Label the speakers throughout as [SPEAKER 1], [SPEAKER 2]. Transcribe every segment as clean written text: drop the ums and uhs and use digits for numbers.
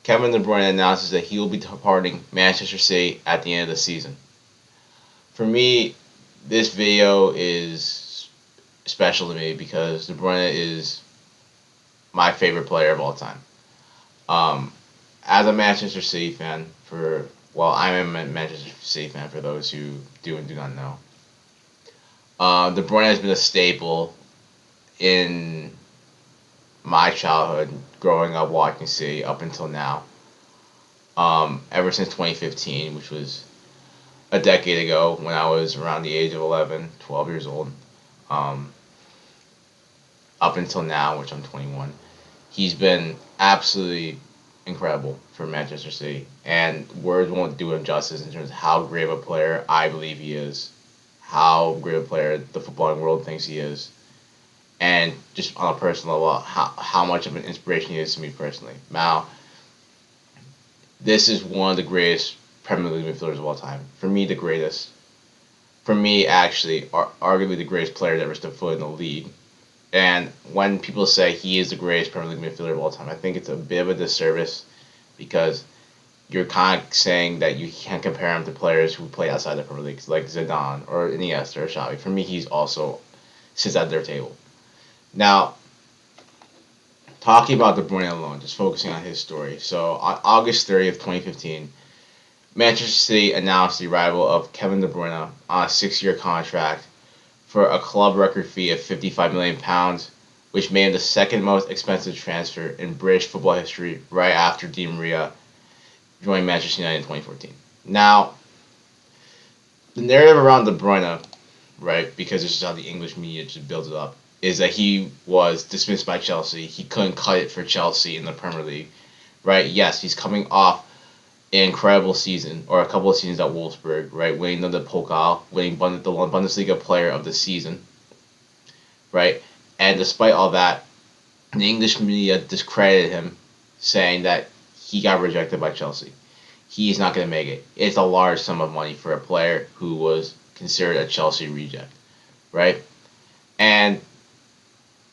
[SPEAKER 1] Kevin De Bruyne announces that he will be departing Manchester City at the end of the season. For me, this video is special to me because De Bruyne is my favorite player of all time. Um, as a Manchester City fan, I'm a Manchester City fan for those who do and do not know. De Bruyne has been a staple in my childhood, growing up watching City up until now. Ever since 2015, which was a decade ago when I was around the age of 11, 12 years old, um, up until now, which I'm 21. He's been absolutely incredible for Manchester City, and words won't do him justice in terms of how great of a player I believe he is, how great a player the footballing world thinks he is, and just on a personal level, how much of an inspiration he is to me personally. Now, this is one of the greatest Premier League midfielders of all time. For me, the greatest. For me, actually, arguably the greatest player that ever stepped foot in the league. And when people say he is the greatest Premier League midfielder of all time, I think it's a bit of a disservice because you're kind of saying that you can't compare him to players who play outside the Premier League, like Zidane or Iniesta or Xavi. For me, he's also sits at their table. Now, talking about De Bruyne alone, just focusing on his story. So on August 30th, 2015, Manchester City announced the arrival of Kevin De Bruyne on a 6-year contract for a club record fee of £55 million, which made him the second most expensive transfer in British football history right after Di Maria joined Manchester United in 2014. Now, the narrative around De Bruyne, right, because this is how the English media just builds it up, is that he was dismissed by Chelsea. He couldn't cut it for Chelsea in the Premier League, right? Yes, he's coming off an incredible season, or a couple of seasons at Wolfsburg, right? Winning the Pokal, winning the Bundesliga Player of the Season, right? And despite all that, the English media discredited him, saying that he got rejected by Chelsea. He's not going to make it. It's a large sum of money for a player who was considered a Chelsea reject, right? And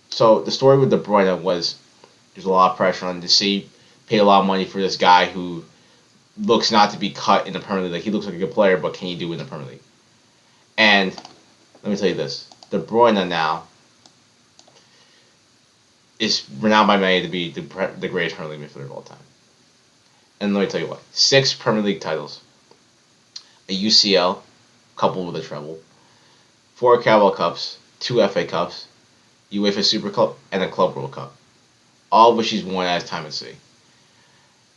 [SPEAKER 1] so the story with De Bruyne was there's a lot of pressure on the City, paid a lot of money for this guy who looks not to be cut in the Premier League. Like, he looks like a good player, but can he do it in the Premier League? And let me tell you this: De Bruyne now is renowned by many to be the greatest Premier League midfielder of all time. And let me tell you what: 6 Premier League titles, a UCL coupled with a treble, 4 Carabao Cups, 2 FA Cups, UEFA Super Cup, and a Club World Cup, all of which he's won at his time at City.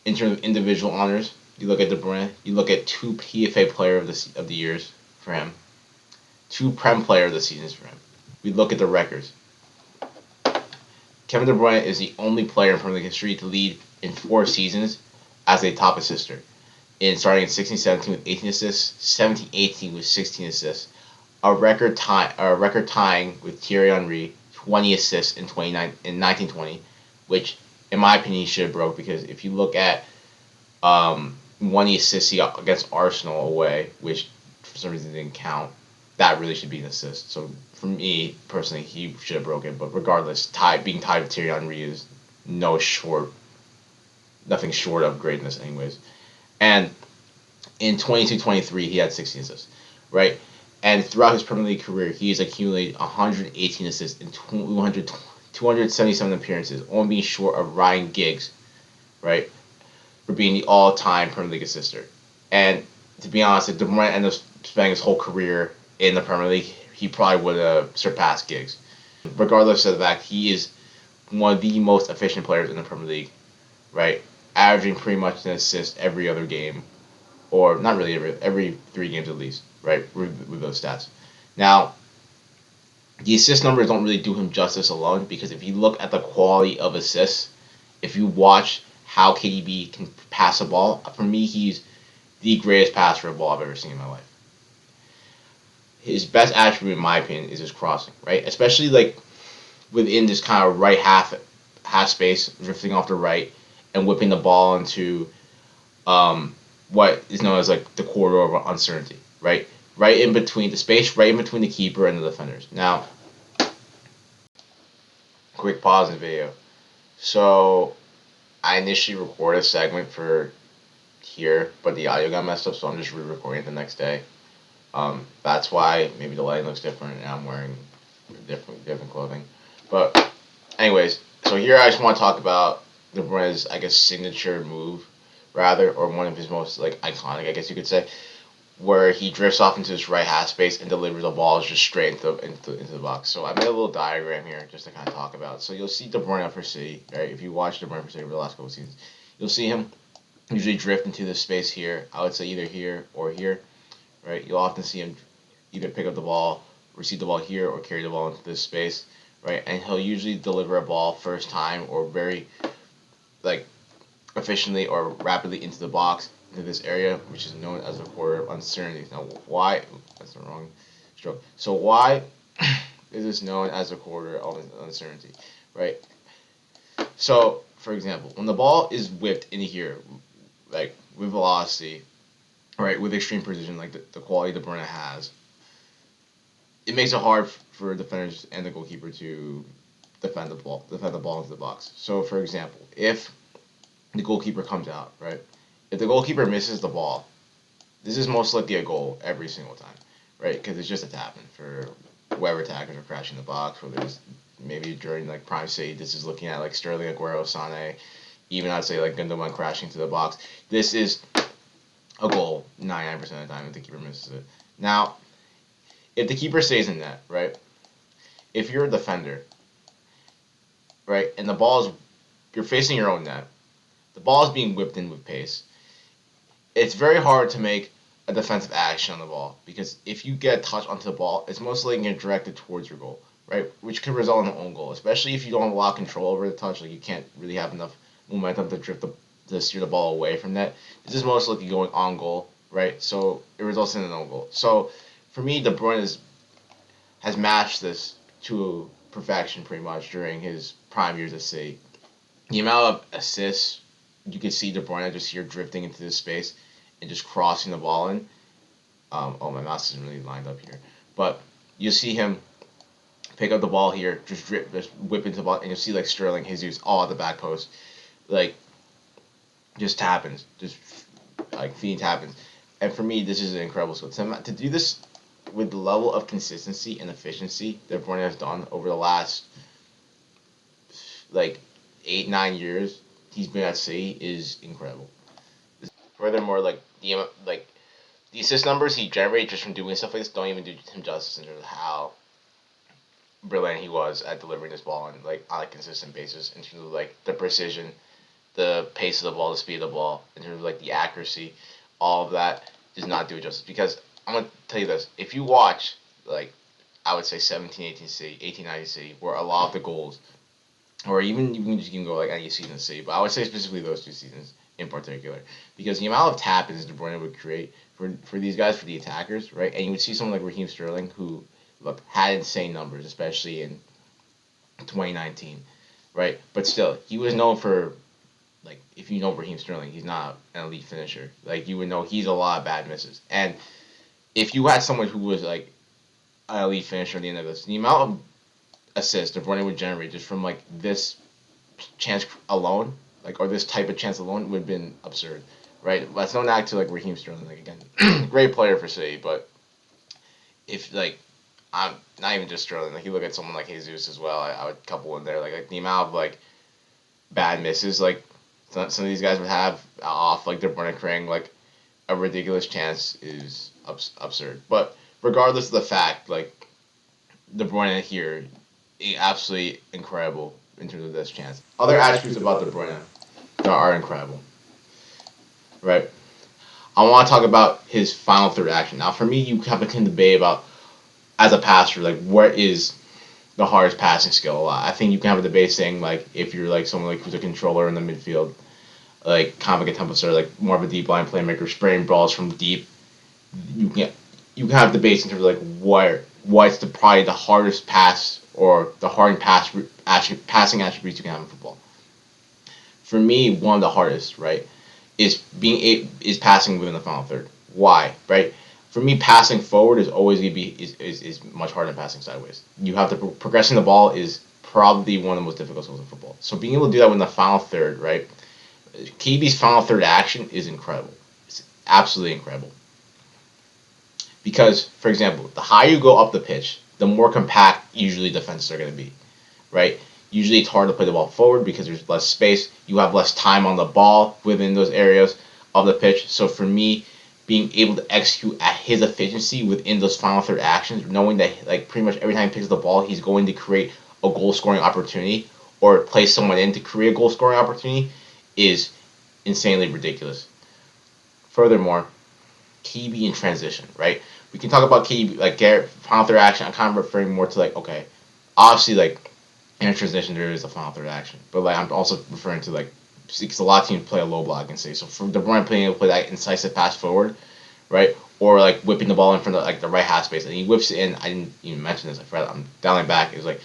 [SPEAKER 1] In terms of individual honors, you look at De Bruyne, you look at 2 PFA Player of the Years for him, 2 Prem Player of the Seasons for him. We look at the records. Kevin De Bruyne is the only player in Premier League history to lead in 4 seasons as a top assister, starting in 16-17 with 18 assists, 17-18 with 16 assists, a record tying with Thierry Henry, 20 assists in 1920, which in my opinion he should have broke, because if you look at one assist he got against Arsenal away, which for some reason didn't count, that really should be an assist. So for me personally, he should have broken. But regardless, being tied with Thierry Henry is nothing short of greatness, anyways. And in 22-23, he had 16 assists, right? And throughout his Premier League career, he has accumulated 118 assists in 277 appearances, only being short of Ryan Giggs, right, for being the all-time Premier League assister. And to be honest, if De Bruyne ended up spending his whole career in the Premier League, he probably would have surpassed Giggs. Regardless of the fact, he is one of the most efficient players in the Premier League, right, averaging pretty much an assist every other game, or not really every 3 games at least, right, with those stats. Now, the assist numbers don't really do him justice alone, because if you look at the quality of assists, if you watch how KDB can pass a ball, for me, he's the greatest passer of ball I've ever seen in my life. His best attribute, in my opinion, is his crossing, right? Especially like within this kind of right half space, drifting off the right and whipping the ball into what is known as like the corridor of uncertainty, right? Right in between the space, right in between the keeper and the defenders. Now, quick pause in the video. So, I initially recorded a segment for here, but the audio got messed up, so I'm just re-recording it the next day. That's why maybe the lighting looks different and I'm wearing different clothing. But anyways, so here I just want to talk about De Bruyne's, I guess, signature move, rather, or one of his most like iconic, I guess you could say, where he drifts off into this right half space and delivers the ball just straight into the box. So I made a little diagram here just to kind of talk about. So you'll see De Bruyne for City, right? If you watch De Bruyne for City over the last couple of seasons, you'll see him usually drift into this space here. I would say either here or here, right? You'll often see him either pick up the ball, receive the ball here, or carry the ball into this space, right? And he'll usually deliver a ball first time or very like efficiently or rapidly into the box, into this area, which is known as the quarter of uncertainty. Now, why? That's the wrong stroke. So why is this known as the quarter of uncertainty, right? So, for example, when the ball is whipped into here, like with velocity, right, with extreme precision, like the quality De Bruyne has, it makes it hard for defenders and the goalkeeper to defend the ball into the box. So, for example, if the goalkeeper comes out, right, if the goalkeeper misses the ball, this is most likely a goal every single time, right? Because it's just a tap in for whoever attackers are crashing the box. Whether it's maybe during like prime City, this is looking at like Sterling, Aguero, Sane, even I'd say like Gundogan crashing to the box. This is a goal 99% of the time if the keeper misses it. Now, if the keeper stays in net, right? If you're a defender, right, and the ball is you're facing your own net, the ball is being whipped in with pace. It's very hard to make a defensive action on the ball because if you get a touch onto the ball, it's most likely going to direct it towards your goal, right? Which could result in an own goal, especially if you don't have a lot of control over the touch. Like you can't really have enough momentum to steer the ball away from that. This is most likely going on goal, right? So it results in an own goal. So for me, De Bruyne has matched this to perfection pretty much during his prime years at City. The amount of assists you can see De Bruyne just here drifting into this space and just crossing the ball in. Oh, my mouse isn't really lined up here, but you see him pick up the ball here, just whip into the ball, and you'll see like Sterling, Jesus, all at the back post, like just happens, just like fiend happens. And for me, this is an incredible skill. To do this with the level of consistency and efficiency that Bruyne has done over the last like 8-9 years he's been at City is incredible. Furthermore, the assist numbers he generates just from doing stuff like this don't even do him justice in terms of how brilliant he was at delivering this ball on a consistent basis in terms of like the precision, the pace of the ball, the speed of the ball, in terms of like the accuracy, all of that does not do it justice. Because I'm gonna tell you this: if you watch like I would say 17-18 C, 18-19 C, where a lot of the goals, or even you can go like any season C, but I would say specifically those two seasons in particular, because the amount of tap-ins De Bruyne would create for these guys, for the attackers, right? And you would see someone like Raheem Sterling who look had insane numbers, especially in 2019, right? But still, he was known for like if you know Raheem Sterling, he's not an elite finisher. Like you would know he's a lot of bad misses. And if you had someone who was like an elite finisher at the end of this, the amount of assists De Bruyne would generate just from like this chance alone, like or this type of chance alone, would have been absurd, right? That's no knack to like Raheem Sterling. Like again, great player for City, but if like I'm not even just Sterling, like you look at someone like Jesus as well, I would couple in there like the amount of like bad misses like some of these guys would have off like De Bruyne creating like a ridiculous chance is absurd. But regardless of the fact, like De Bruyne here, absolutely incredible in terms of this chance. Other attributes about De Bruyne that are incredible, right? I want to talk about his final third action. Now, for me, you have a debate about as a passer, like what is the hardest passing skill. I think you can have a debate saying like if you're like someone like who's a controller in the midfield, like kind of like a tempo setter, like more of a deep line playmaker, spraying balls from deep. You can have debates in terms of like what's probably the hardest pass or the hardest passing attributes you can have in football. For me, one of the hardest, right, is passing within the final third. Why, right? For me, passing forward is always gonna be is much harder than passing sideways. You have to progressing the ball is probably one of the most difficult skills in football. So being able to do that in the final third, right? KB's final third action is incredible. It's absolutely incredible. Because, for example, the higher you go up the pitch, the more compact usually defenses are going to be, right? Usually it's hard to play the ball forward because there's less space. You have less time on the ball within those areas of the pitch. So for me, being able to execute at his efficiency within those final third actions, knowing that like pretty much every time he picks up the ball, he's going to create a goal scoring opportunity or place someone in to create a goal scoring opportunity, is insanely ridiculous. Furthermore, KB in transition, right? We can talk about KB like Garrett final third action. I'm kind of referring more to like, okay, obviously like in a transition there is a final third action, but like I'm also referring to like, because a lot of teams play a low block and say, so for De Bruyne being able to play that incisive pass forward, right, or like whipping the ball in front of like the right half space, and he whips it in. I didn't even mention this. I forgot. I'm dialing back. It was like,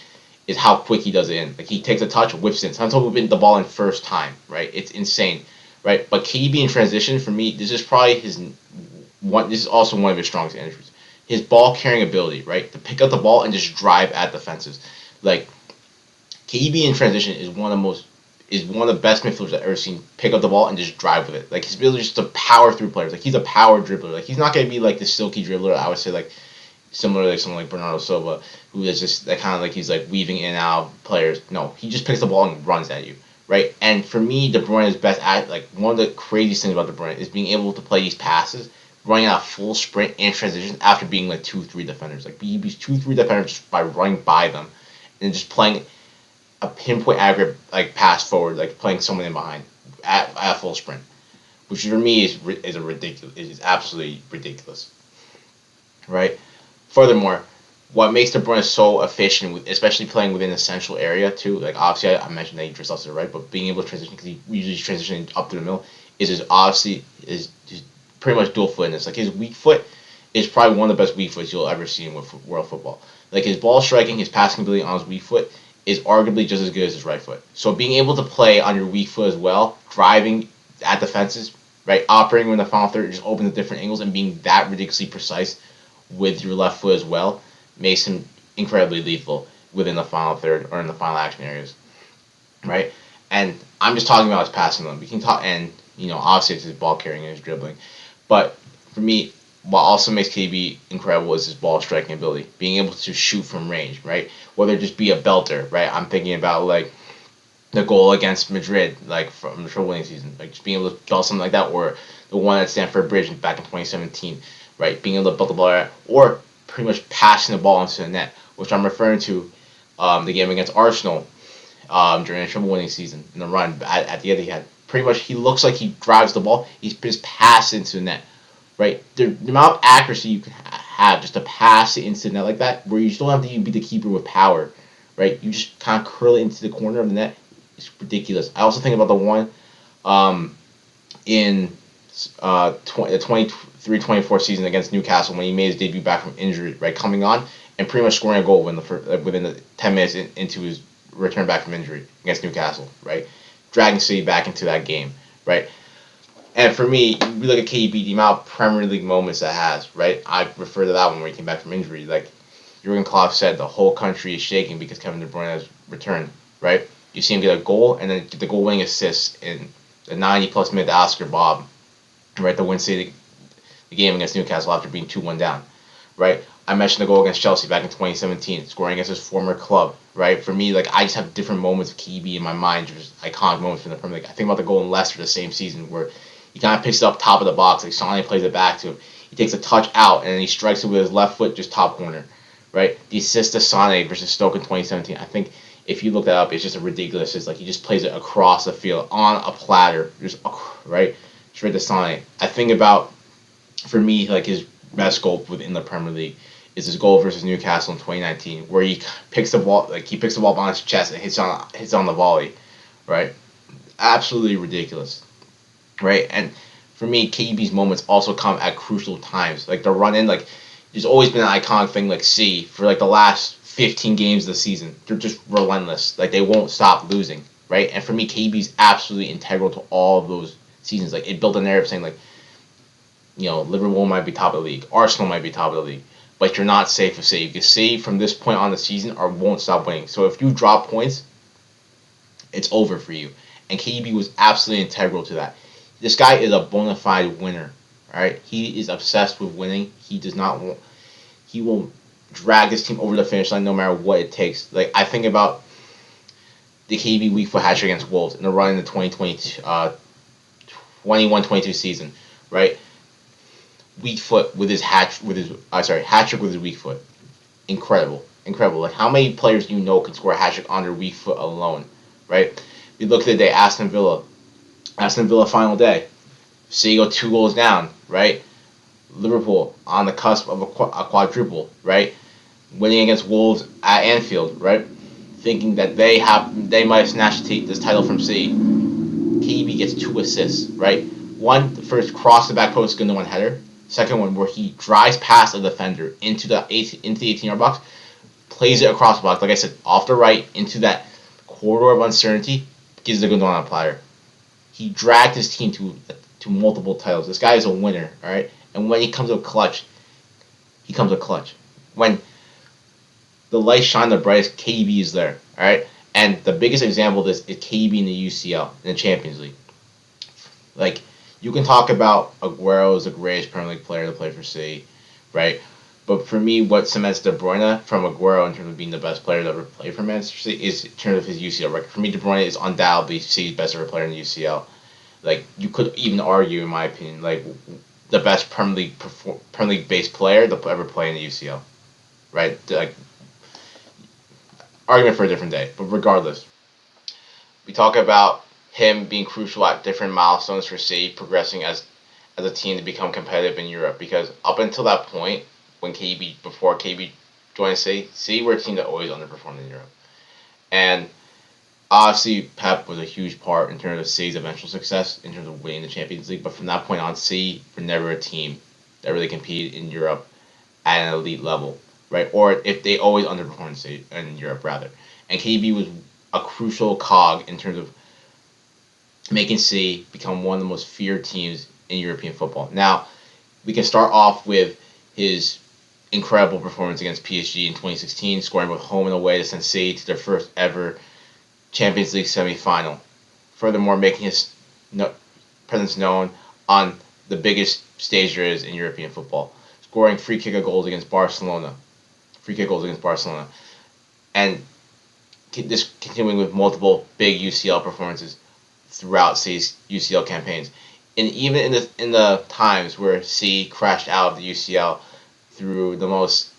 [SPEAKER 1] is how quick he does it in. Like he takes a touch, whips it in. Sometimes he'll whip the ball in first time, right? It's insane, right? But KB in transition for me, this is probably his one. This is also one of his strongest entries. His ball carrying ability, right? To pick up the ball and just drive at defenses. Like KB in transition is one of the best midfielders I've ever seen pick up the ball and just drive with it. Like his ability just to power through players. Like he's a power dribbler. Like he's not gonna be like the silky dribbler. I would say like similar to like someone like Bernardo Silva, who is just that kind of like he's like weaving in and out of players. No, he just picks the ball and runs at you, right? And for me, De Bruyne is best at like one of the craziest things about De Bruyne is being able to play these passes, running out a full sprint and transition after being like 2-3 defenders. Like he beats 2-3 defenders just by running by them and just playing a pinpoint accurate like pass forward, like playing someone in behind at full sprint, which for me is a ridiculous. It is absolutely ridiculous, right? Furthermore, what makes De Bruyne so efficient, especially playing within a central area too, like obviously I mentioned that he drifts off to the right, but being able to transition because he usually transitioning up to the middle is his pretty much dual footedness. Like his weak foot is probably one of the best weak foots you'll ever see in world football. Like his ball striking, his passing ability on his weak foot is arguably just as good as his right foot. So being able to play on your weak foot as well, driving at defenses, right, operating in the final third, just open the different angles and being that ridiculously precise with your left foot as well, makes him incredibly lethal within the final third or in the final action areas, right? And I'm just talking about his passing limit. We can talk, and obviously it's his ball carrying and his dribbling, but for me, what also makes KB incredible is his ball striking ability, being able to shoot from range, right? Whether it just be a belter, right? I'm thinking about like the goal against Madrid, like from the winning season, like just being able to belt something like that, or the one at Stamford Bridge back in 2017, right? Being able to belt the ball out, or pretty much passing the ball into the net, which I'm referring to the game against Arsenal during the triple winning season in the run at the end he had. Pretty much, he looks like he drives the ball. He's just passed into the net, right? The amount of accuracy you can have just to pass it into the net like that, where you still have to even beat the keeper with power, right? You just kind of curl it into the corner of the net. It's ridiculous. I also think about the one in the 23-24 season against Newcastle when he made his debut back from injury, right, coming on and pretty much scoring a goal within the 10 minutes into his return back from injury against Newcastle, right? Dragging City back into that game, right? And for me, we look at KDB, the amount of Premier League moments that has, right? I refer to that one where he came back from injury. Like Jurgen Klopp said, the whole country is shaking because Kevin De Bruyne has returned, right? You see him get a goal and then get the goal-winning assist in the 90-plus minute Oscar Bob, right? The win City the game against Newcastle after being 2-1 down, right? I mentioned the goal against Chelsea back in 2017, scoring against his former club, right? For me, like I just have different moments of KB in my mind, just iconic moments from the Premier League. I think about the goal in Leicester the same season where he kind of picks it up top of the box, like Sonny plays it back to him. He takes a touch out and then he strikes it with his left foot, just top corner, right? The assist to Sonny versus Stoke in 2017, I think if you look that up, it's just a ridiculous. It's like he just plays it across the field on a platter, just right, straight to Sonny. I think about, for me, like his best goal within the Premier League is his goal versus Newcastle in 2019, where he picks the ball on his chest and hits on the volley, right? Absolutely ridiculous, right? And for me, KDB's moments also come at crucial times, like the run in. Like there's always been an iconic thing, like C for like the last 15 games of the season, they're just relentless. Like they won't stop losing, right? And for me, KDB's absolutely integral to all of those seasons. Like it built a narrative saying like, Liverpool might be top of the league, Arsenal might be top of the league, but you're not safe with City. Because City from this point on the season won't stop winning. So if you drop points, it's over for you. and KDB was absolutely integral to that. This guy is a bona fide winner. All right, he is obsessed with winning. He does not want. He will drag this team over the finish line no matter what it takes. Like I think about the KDB weak foot hat trick against Wolves in the run in the 2020 21-22 season, right? Weak foot with his hat trick with his weak foot. Incredible. Incredible. Like how many players do you know can score a hat trick on their weak foot alone, right? We look at the day Aston Villa final day. City go 2 goals down, right? Liverpool on the cusp of a quadruple, right? Winning against Wolves at Anfield, right? Thinking that they might have snatched this title from City. KDB gets 2 assists, right? One, the first cross the back post, good one header. Second one where he drives past a defender into the 18-yard box, plays it across the box. Like I said, off the right into that corridor of uncertainty, gives the good one on a platter. He dragged his team to multiple titles. This guy is a winner, all right. And when he comes up clutch, When the lights shine the brightest, KDB is there, all right. And the biggest example of this is KDB in the UCL in the Champions League. Like you can talk about Aguero as the greatest Premier League player to play for City, right? But for me, what cements De Bruyne from Aguero in terms of being the best player to ever play for Manchester City is in terms of his UCL record. For me, De Bruyne is undoubtedly City's best ever player in the UCL. Like you could even argue, in my opinion, like the best Premier League based player to ever play in the UCL, right? Like argument for a different day. But regardless, we talk about him being crucial at different milestones for City, progressing as a team to become competitive in Europe. Because up until that point, before KB joined City were a team that always underperformed in Europe. And obviously, Pep was a huge part in terms of City's eventual success in terms of winning the Champions League. But from that point on, City were never a team that really competed in Europe at an elite level, right? Or if they always underperformed City in Europe, rather. And KB was a crucial cog in terms of making City become one of the most feared teams in European football. Now, we can start off with his incredible performance against PSG in 2016, scoring both home and away to send City to their first ever Champions League semi-final. Furthermore, making his presence known on the biggest stage there is in European football, scoring free kick goals against Barcelona, and this continuing with multiple big UCL performances throughout City's UCL campaigns. And even in the times where City crashed out of the UCL through the most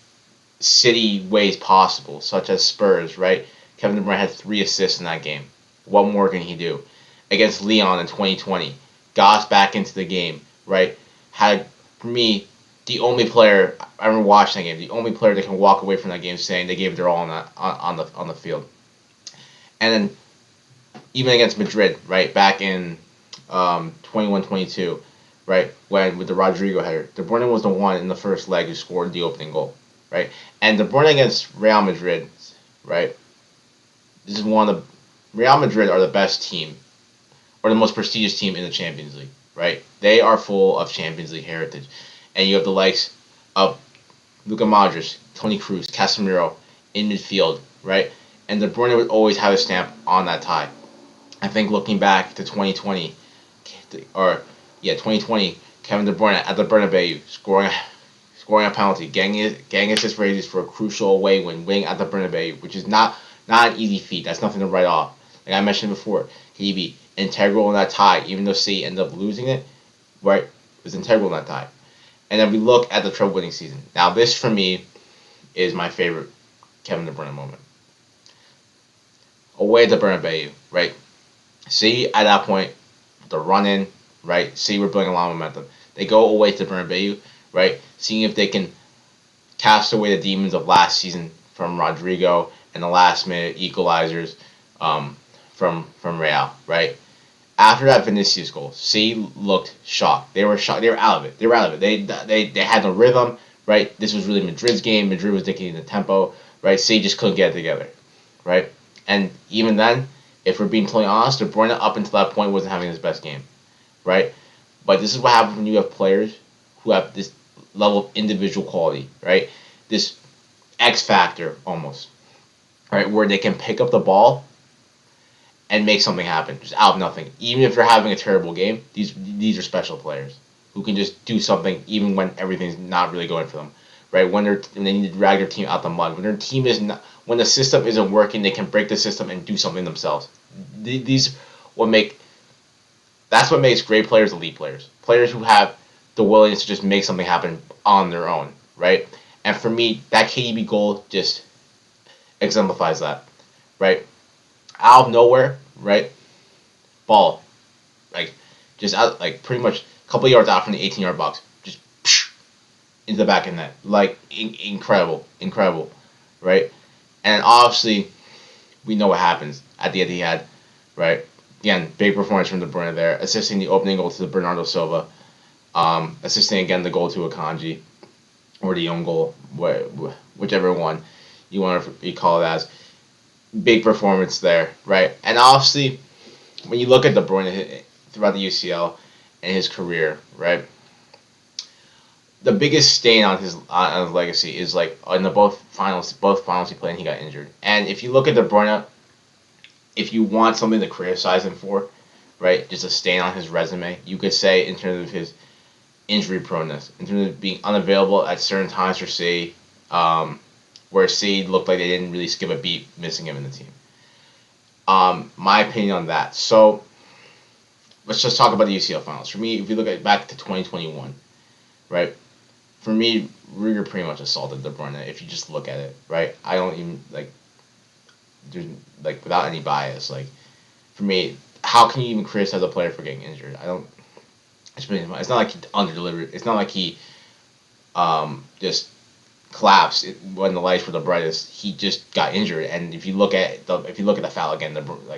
[SPEAKER 1] City ways possible, such as Spurs, right? Kevin De Bruyne had 3 assists in that game. What more can he do? Against Lyon in 2020, got us back into the game, right? Had, for me, the only player, I remember watching that game, the only player that can walk away from that game saying they gave their all on the field. And then even against Madrid, right, back in 21-22, right, when with the Rodrigo header, De Bruyne was the one in the first leg who scored the opening goal, right? And De Bruyne against Real Madrid, right, this is one of the Real Madrid are the best team or the most prestigious team in the Champions League, right? They are full of Champions League heritage. And you have the likes of Luka Modric, Toni Kroos, Casemiro in midfield, right? And De Bruyne would always have a stamp on that tie. I think looking back to 2020, 2020, Kevin De Bruyne at the Bernabeu scoring a penalty, getting assist raises for a crucial away win, winning at the Bernabeu, which is not an easy feat. That's nothing to write off. Like I mentioned before, he'd be integral in that tie, even though City ended up losing it, right? Was integral in that tie. And then we look at the treble winning season. Now this for me is my favorite Kevin De Bruyne moment. Away at the Bernabeu, right? City at that point, the run in, right? City were building a lot of momentum. They go away to the Bernabeu, right? Seeing if they can cast away the demons of last season from Rodrigo and the last minute equalizers from Real, right? After that Vinicius goal, City looked shocked. They were shocked. They were out of it. They had no rhythm, right? This was really Madrid's game. Madrid was dictating the tempo, right? City just couldn't get it together, right? And even then, if we're being totally honest, De Bruyne up until that point wasn't having his best game, right? But this is what happens when you have players who have this level of individual quality, right? This X factor almost, right? Where they can pick up the ball and make something happen just out of nothing. Even if they're having a terrible game, these are special players who can just do something even when everything's not really going for them. Right? When they need to drag their team out the mud, when their team is not, when the system isn't working, they can break the system and do something themselves. These what make That's what makes great players elite players. Players who have the willingness to just make something happen on their own, right? And for me, that KDB goal just exemplifies that, right? Out of nowhere, right? Ball, like just out, like pretty much a couple yards out from the 18-yard box, just into the back of the net, like incredible, incredible, right? And obviously, we know what happens at the end. He had, right? Again, big performance from De Bruyne there, assisting the opening goal to the Bernardo Silva, assisting again the goal to Akanji, or the own goal, whichever one you want to call it as. Big performance there, right? And obviously, when you look at De Bruyne throughout the UCL and his career, right? The biggest stain on his legacy is like in the both finals he played and he got injured. And if you look at De Bruyne, if you want something to criticize him for, right, just a stain on his resume, you could say in terms of his injury proneness, in terms of being unavailable at certain times for City, where City looked like they didn't really skip a beat missing him in the team. My opinion on that. So let's just talk about the UCL finals. For me, if you look at back to 2021, right? For me, Ruger pretty much assaulted De Bruyne. If you just look at it, right? I don't even there's without any bias. Like for me, how can you even criticize a player for getting injured? I don't. It's not like he underdelivered. It's not like he just collapsed when the lights were the brightest. He just got injured, and if you look at the foul again,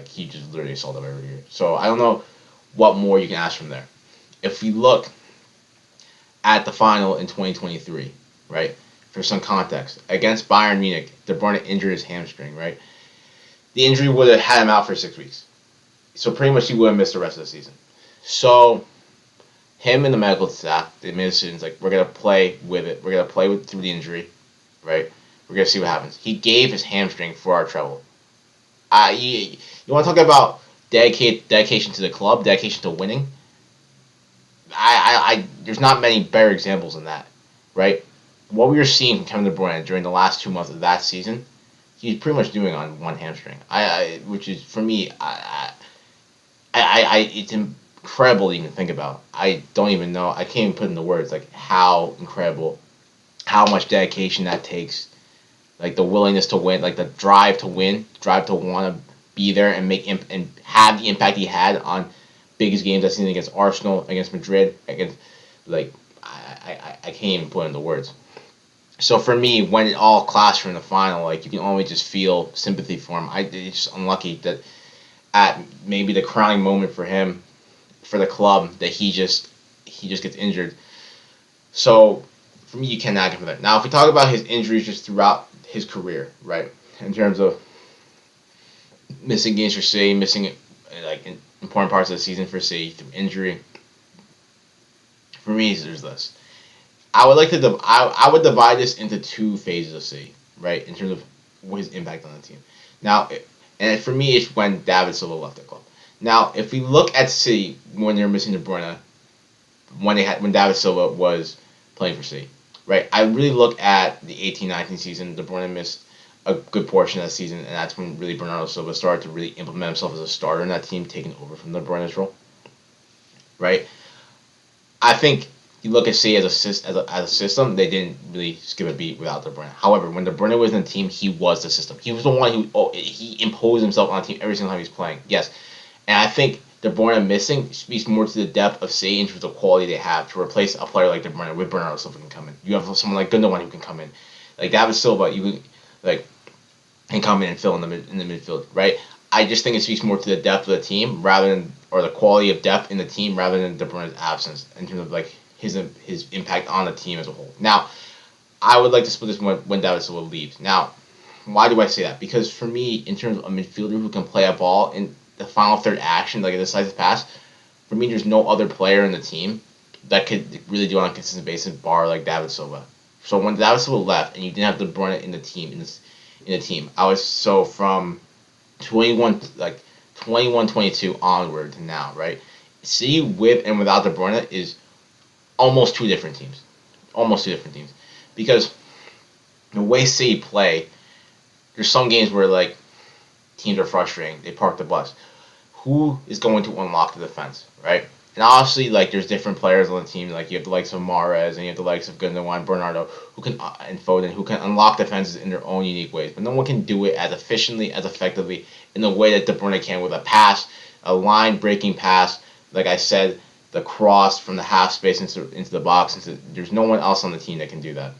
[SPEAKER 1] he just literally assaulted him every year. So I don't know what more you can ask from there. If we look at the final in 2023, right? For some context, against Bayern Munich, De Bruyne injured his hamstring, right? The injury would have had him out for 6 weeks. So pretty much he would have missed the rest of the season. So him and the medical staff, the administration's like, we're going to play with it. We're going to play through the injury, right? We're going to see what happens. He gave his hamstring for our treble. You want to talk about dedication to the club, dedication to winning? There's not many better examples than that, right? What we were seeing from Kevin De Bruyne during the last 2 months of that season, he's pretty much doing on one hamstring. Which is for me, it's incredible to even think about. I don't even know. I can't even put into words like how incredible, how much dedication that takes, like the willingness to win, like the drive to win, drive to want to be there and and have the impact he had on biggest games I've seen against Arsenal, against Madrid, against I can't even put into words. So for me, when it all clashed from the final, like you can only just feel sympathy for him. It's just unlucky that at maybe the crowning moment for him, for the club, that he just gets injured. So for me, you cannot get from that. Now, if we talk about his injuries just throughout his career, right, in terms of missing games for City, missing in important parts of the season for City through injury, for me, there's this. I would I would divide this into two phases of City, right, in terms of his impact on the team. Now, and for me, it's when David Silva left the club. Now, if we look at City when they're missing De Bruyne, when David Silva was playing for City, right? I really look at the 18-19 season. De Bruyne missed a good portion of that season, and that's when really Bernardo Silva started to really implement himself as a starter in that team, taking over from De Bruyne's role, right? I think you look at City as a system, they didn't really skip a beat without De Bruyne. However, when De Bruyne was in the team, he was the system. He was the one he imposed himself on the team every single time he was playing. Yes, and I think De Bruyne missing speaks more to the depth of City in terms of quality they have to replace a player like De Bruyne with Bernardo Silva can come in. You have someone like Gundogan who can come in, like David Silva. You can come in and fill in the midfield, right? I just think it speaks more to the depth of the team or the quality of depth in the team rather than De Bruyne's absence in terms of his impact on the team as a whole. Now, I would like to split this when David Silva leaves. Now, why do I say that? Because for me, in terms of a midfielder who can play a ball in the final third action, like a decisive pass, for me, there's no other player in the team that could really do it on a consistent basis, bar like David Silva. So when David Silva left and you didn't have De Bruyne in the team, I was so from 21 21-22 onward to now, right? City with and without De Bruyne is almost two different teams. Almost two different teams. Because the way City play, there's some games where like teams are frustrating. They park the bus. Who is going to unlock the defense, right? And obviously, like there's different players on the team. Like you have the likes of Mahrez and you have the likes of Gundogan, Bernardo, who can and Foden, who can unlock defenses in their own unique ways. But no one can do it as efficiently, as effectively, in the way that De Bruyne can with a pass, a line breaking pass. Like I said, the cross from the half space into the box. There's no one else on the team that can do that.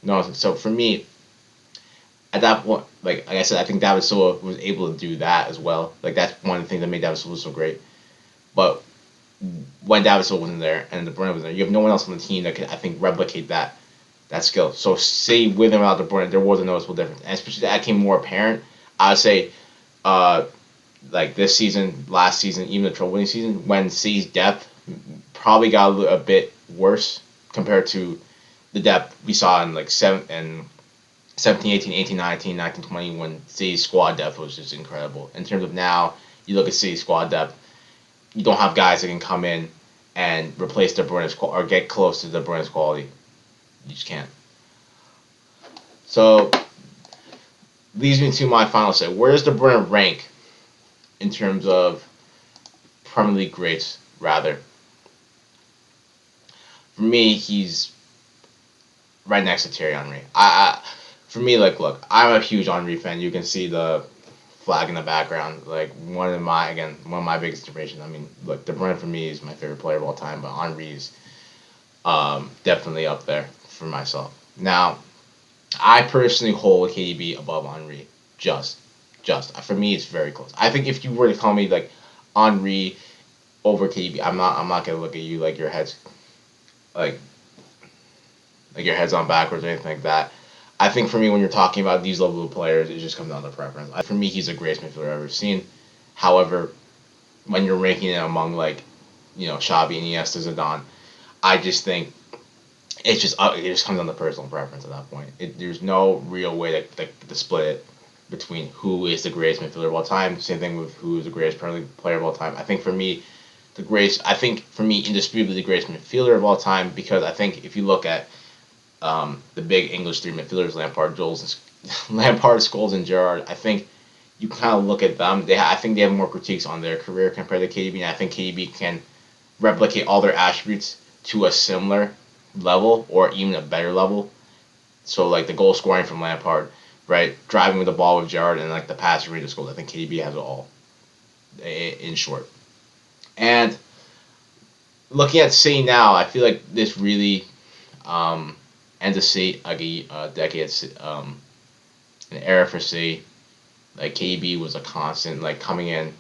[SPEAKER 1] No, so for me, at that point, like I said, I think David Silva was able to do that as well. Like that's one of the things that made David Silva so great. But when David Silva wasn't there and De Bruyne was there, you have no one else on the team that could, I think, replicate that skill. So say with and without De Bruyne, there was a noticeable difference, and especially that came more apparent. I would say, uh, like this season, last season, even the trophy winning season, when C's depth probably got a bit worse compared to the depth we saw in like 17, 18, 18, 19, 19, 20 when City's squad depth was just incredible. In terms of now, you look at City's squad depth, you don't have guys that can come in and replace De Bruyne's or get close to De Bruyne's quality. You just can't. So leads me to my final say. Where does De Bruyne rank in terms of Premier League greats? Rather, for me, he's right next to Thierry Henry. For me, like, look, I'm a huge Henry fan. You can see the flag in the background. Like one of my biggest inspirations. I mean, look, De Bruyne for me is my favorite player of all time, but Henry's definitely up there for myself. Now, I personally hold KDB above Henry. Just for me, it's very close. I think if you were to call me like Henry over KDB, I'm not gonna look at you like like your head's on backwards or anything like that. I think for me, when you're talking about these level of players, it just comes down to preference. For me, he's the greatest midfielder I've ever seen. However, when you're ranking it among like, Xavi, Iniesta, Zidane, I just think it just comes down to personal preference at that point. There's no real way to split it between who is the greatest midfielder of all time. Same thing with who is the greatest Premier League player of all time. I think for me, indisputably the greatest midfielder of all time because I think if you look at the big English three midfielders, Lampard, Scholes, and Gerrard. I think you kind of look at them. I think they have more critiques on their career compared to KDB, and I think KDB can replicate all their attributes to a similar level or even a better level. So like the goal scoring from Lampard, right, driving with the ball with Gerrard, and like the passing range of goals. I think KDB has it all. In short, and looking at City now, I feel like this really. And to see like a decade, an era for City, like KB was a constant, like coming in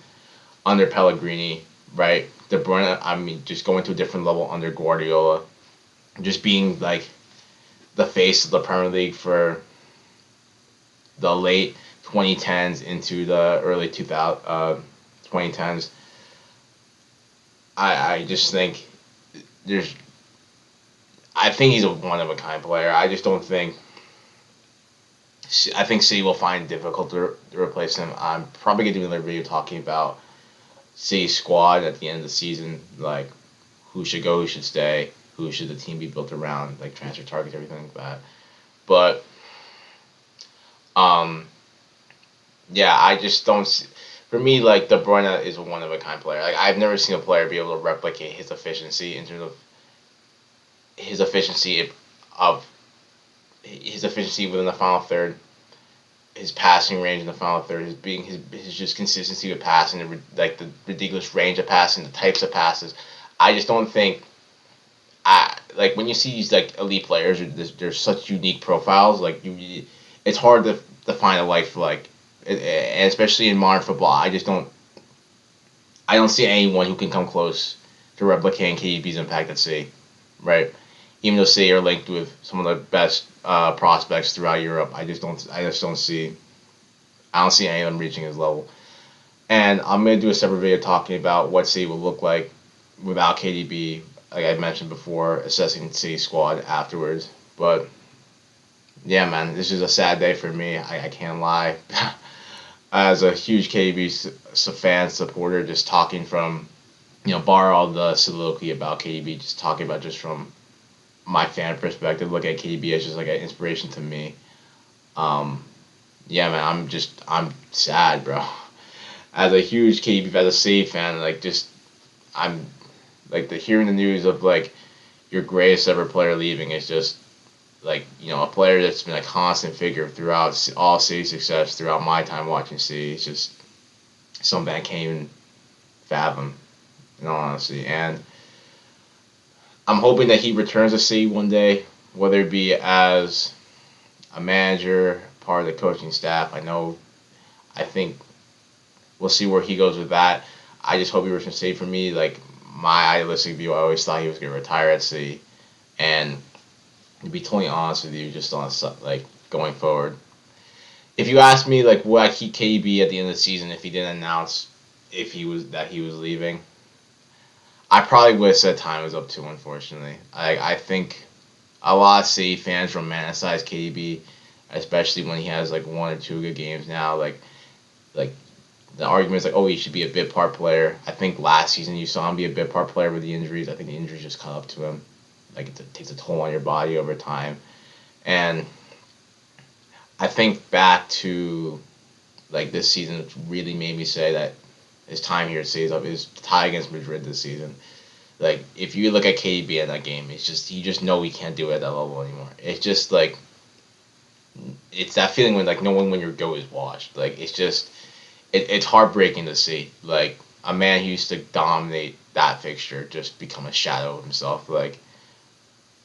[SPEAKER 1] under Pellegrini, right? De Bruyne, I mean, just going to a different level under Guardiola, just being like the face of the Premier League for the late 2010s into the early 2010s. I just think there's I think he's a one of a kind player. I just don't think. I think City will find it difficult to replace him. I'm probably gonna do another video talking about City's squad at the end of the season, like who should go, who should stay, who should the team be built around, like transfer targets, everything like that. But um, yeah, I just don't. For me, like De Bruyne is a one of a kind player. Like I've never seen a player be able to replicate his efficiency in terms of his efficiency of his efficiency within the final third, his passing range in the final third, his just consistency with passing, like the ridiculous range of passing, the types of passes. I just don't think I like when you see these like elite players. There's such unique profiles. Like it's hard to find a life like, and especially in modern football. I don't see anyone who can come close to replicating KDB's impact at sea, right? Even though City are linked with some of the best prospects throughout Europe, I just don't see. I don't see any of them reaching his level. And I'm gonna do a separate video talking about what City will look like without KDB. Like I mentioned before, assessing City's squad afterwards. But yeah, man, this is a sad day for me. I can't lie. as a huge KDB fan supporter, just talking from, bar all the soliloquy about KDB, just talking about just from my fan perspective, look at KDB as just like an inspiration to me. Um, yeah, man, I'm sad, bro. As a huge KDB, as a City fan, like just I'm like the hearing the news of like your greatest ever player leaving is just like a player that's been a constant figure throughout all City success throughout my time watching City. It's just something I can't even fathom, in all honesty. And I'm hoping that he returns to City one day, whether it be as a manager, part of the coaching staff. I think we'll see where he goes with that. I just hope he returns to City. For me, like my idealistic view, I always thought he was going to retire at City. And to be totally honest with you, just on like going forward, if you ask me, like, would I keep KB at the end of the season if he didn't announce if he was leaving? I probably would have said time was up too. Unfortunately, I think a lot of City fans romanticize KB, especially when he has like one or two good games now. Like the argument is like, oh, he should be a bit part player. I think last season you saw him be a bit part player with the injuries. I think the injuries just caught up to him. Like it takes a toll on your body over time, and I think back to like this season, which really made me say that his time here stays up. His tie against Madrid this season. Like if you look at KDB in that game, it's just you just know he can't do it at that level anymore. It's just like it's that feeling when like knowing when your go is washed. Like it's just it's heartbreaking to see like a man who used to dominate that fixture just become a shadow of himself. Like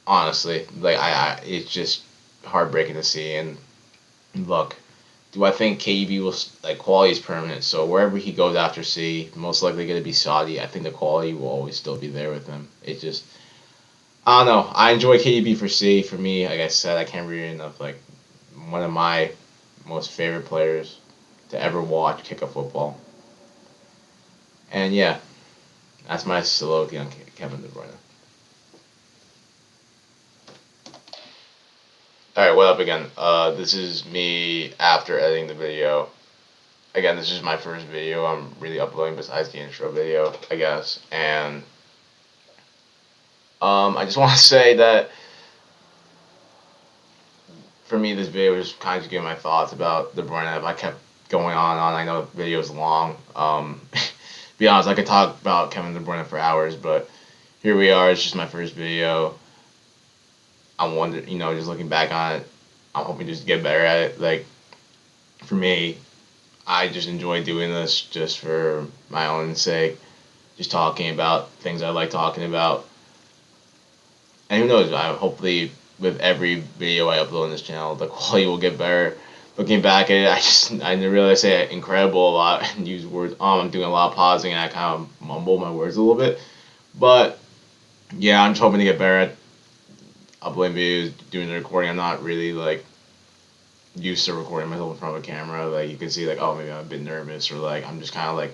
[SPEAKER 1] honestly, like I it's just heartbreaking to see. And look, do I think KDB will like quality is permanent? So wherever he goes after C, most likely going to be Saudi. I think the quality will always still be there with him. It just I don't know. I enjoy KDB for C. For me, like I said, I can't read enough. Like one of my most favorite players to ever watch kick a football. And yeah, that's my soliloquy on Kevin De Bruyne. All right, what up again? This is me after editing the video. Again, this is my first video I'm really uploading besides the intro video, I guess. And I just want to say that for me, this video was just kind of just giving my thoughts about the Bruyne. I kept going on and on. I know the video is long. Be honest, I could talk about Kevin De Bruyne for hours, but here we are. It's just my first video. I'm wondering, just looking back on it, I'm hoping to just get better at it. Like, for me, I just enjoy doing this just for my own sake, just talking about things I like talking about. And who knows, hopefully with every video I upload on this channel, the quality will get better. Looking back at it, I didn't really say incredible a lot and use words. I'm doing a lot of pausing and I kind of mumble my words a little bit. But yeah, I'm just hoping to get better at uploading videos, doing the recording. I'm not really like used to recording myself in front of a camera. Like you can see, like, oh, maybe I'm a bit nervous, or like I'm just kind of like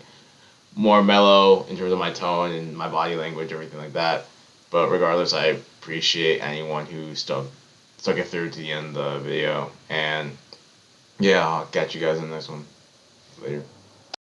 [SPEAKER 1] more mellow in terms of my tone and my body language, everything like that. But regardless, I appreciate anyone who stuck it through to the end of the video. And yeah, I'll catch you guys in the next one. Later.